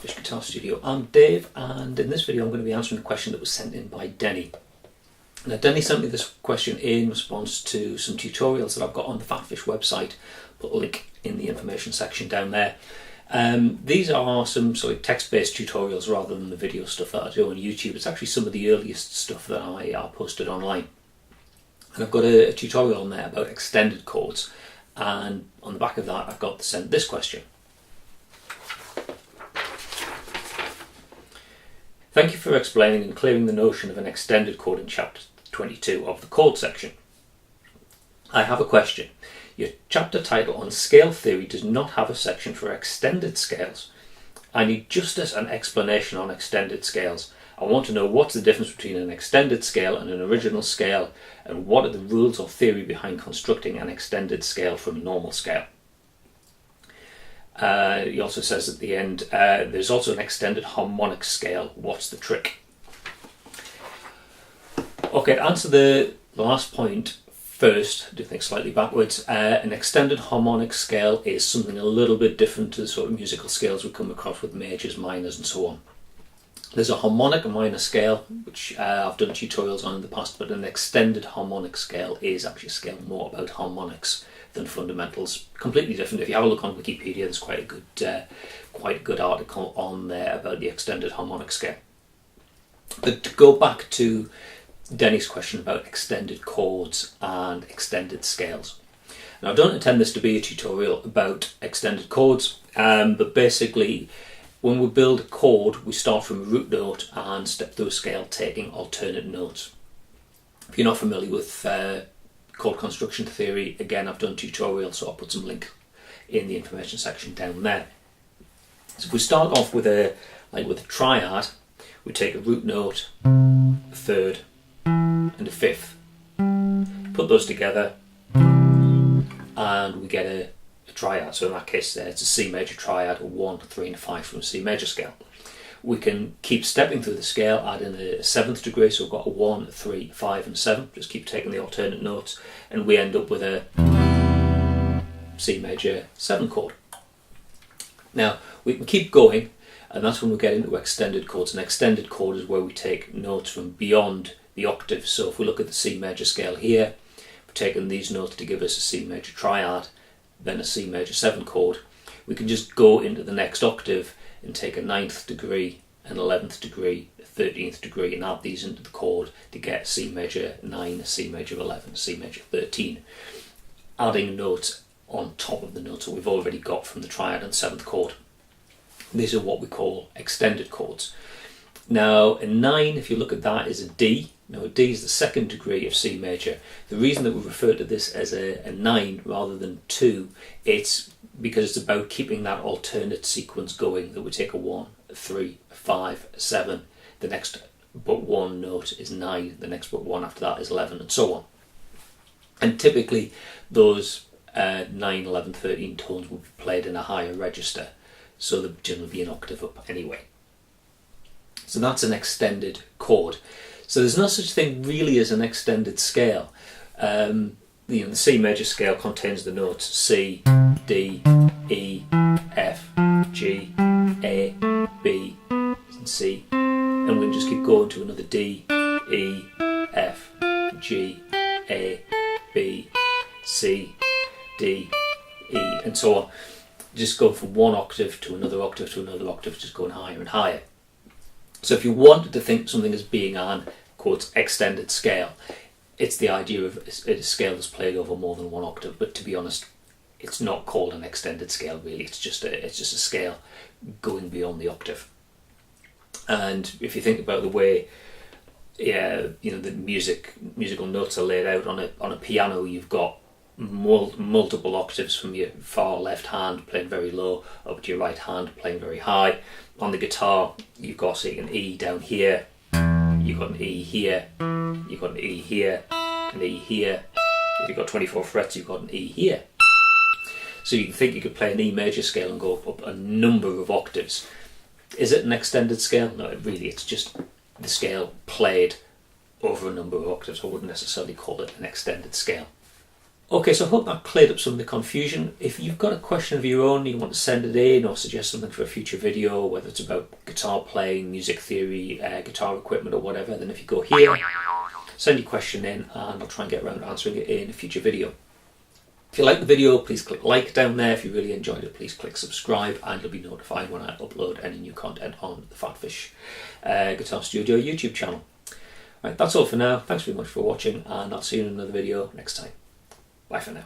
PhatPhish Guitar Studio. I'm Dave, and in this video I'm going to be answering a question that was sent in by Denny. Now, Denny sent me this question in response to some tutorials that I've got on the PhatPhish website. Put a link in the information section down there. These are some sort of text-based tutorials rather than the video stuff that I do on YouTube. It's actually some of the earliest stuff that I posted online. And I've got a tutorial on there about extended chords, and on the back of that I've got sent this question. Thank you for explaining and clearing the notion of an extended chord in chapter 22 of the chord section. I have a question. Your chapter title on scale theory does not have a section for extended scales. I need just an explanation on extended scales. I want to know what's the difference between an extended scale and an original scale, and what are the rules or theory behind constructing an extended scale from a normal scale. He also says at the end, there's also an extended harmonic scale. What's the trick? Okay, to answer the last point first, do things slightly backwards. An extended harmonic scale is something a little bit different to the sort of musical scales we come across with majors, minors and so on. There's a harmonic and minor scale, which I've done tutorials on in the past, but an extended harmonic scale is actually a scale more about harmonics than fundamentals. Completely different. If you have a look on Wikipedia, there's quite a good article on there about the extended harmonic scale. But to go back to Denny's question about extended chords and extended scales. Now, I don't intend this to be a tutorial about extended chords, but basically when we build a chord, we start from a root note and step through a scale taking alternate notes. If you're not familiar with chord construction theory, again, I've done tutorials, so I'll put some link in the information section down there. So if we start off with a triad, we take a root note, a third, and a fifth. Put those together, and we get a triad. So in that case, it's a C major triad, a 1, 3, and a 5 from a C major scale. We can keep stepping through the scale, add in a 7th degree, so we've got a 1, a 3, 5 and 7, just keep taking the alternate notes, and we end up with a C major 7 chord. Now, we can keep going, and that's when we get into extended chords. An extended chord is where we take notes from beyond the octave. So if we look at the C major scale here, we're taking these notes to give us a C major triad, then a C major 7 chord. We can just go into the next octave and take a 9th degree, an 11th degree, a 13th degree, and add these into the chord to get C major 9, C major 11, C major 13. Adding notes on top of the notes that we've already got from the triad and 7th chord. These are what we call extended chords. Now, a 9, if you look at that, is a D. Now, a D is the 2nd degree of C major. The reason that we refer to this as a 9 rather than 2, it's because it's about keeping that alternate sequence going, that we take a 1, a 3, a 5, a 7, the next but one note is 9, the next but one after that is 11, and so on. And typically those 9, 11, 13 tones will be played in a higher register, so they'll generally be an octave up anyway. So that's an extended chord. So there's no such thing really as an extended scale. The C major scale contains the notes C, D, E, F, G, A, B, and C. And we can just keep going to another D, E, F, G, A, B, C, D, E, and so on. Just go from one octave to another octave to another octave, just going higher and higher. So if you wanted to think something as being an quote extended scale, it's the idea of a scale that's played over more than one octave. But to be honest, it's not called an extended scale really. It's just a scale going beyond the octave. And if you think about the way, the musical notes are laid out on a piano, you've got multiple octaves from your far left hand playing very low up to your right hand playing very high. On the guitar, you've got an E down here, you've got an E here, you've got an E here, an E here. If you've got 24 frets, you've got an E here. So you can think you could play an E major scale and go up a number of octaves. Is it an extended scale? No, it's just the scale played over a number of octaves. I wouldn't necessarily call it an extended scale. Okay, so I hope that cleared up some of the confusion. If you've got a question of your own, you want to send it in or suggest something for a future video, whether it's about guitar playing, music theory, guitar equipment or whatever, then if you go here, send your question in and I'll try and get around to answering it in a future video. If you like the video, please click like down there. If you really enjoyed it, please click subscribe and you'll be notified when I upload any new content on the PhatPhish Guitar Studio YouTube channel. Right, that's all for now. Thanks very much for watching and I'll see you in another video next time. Bye for now.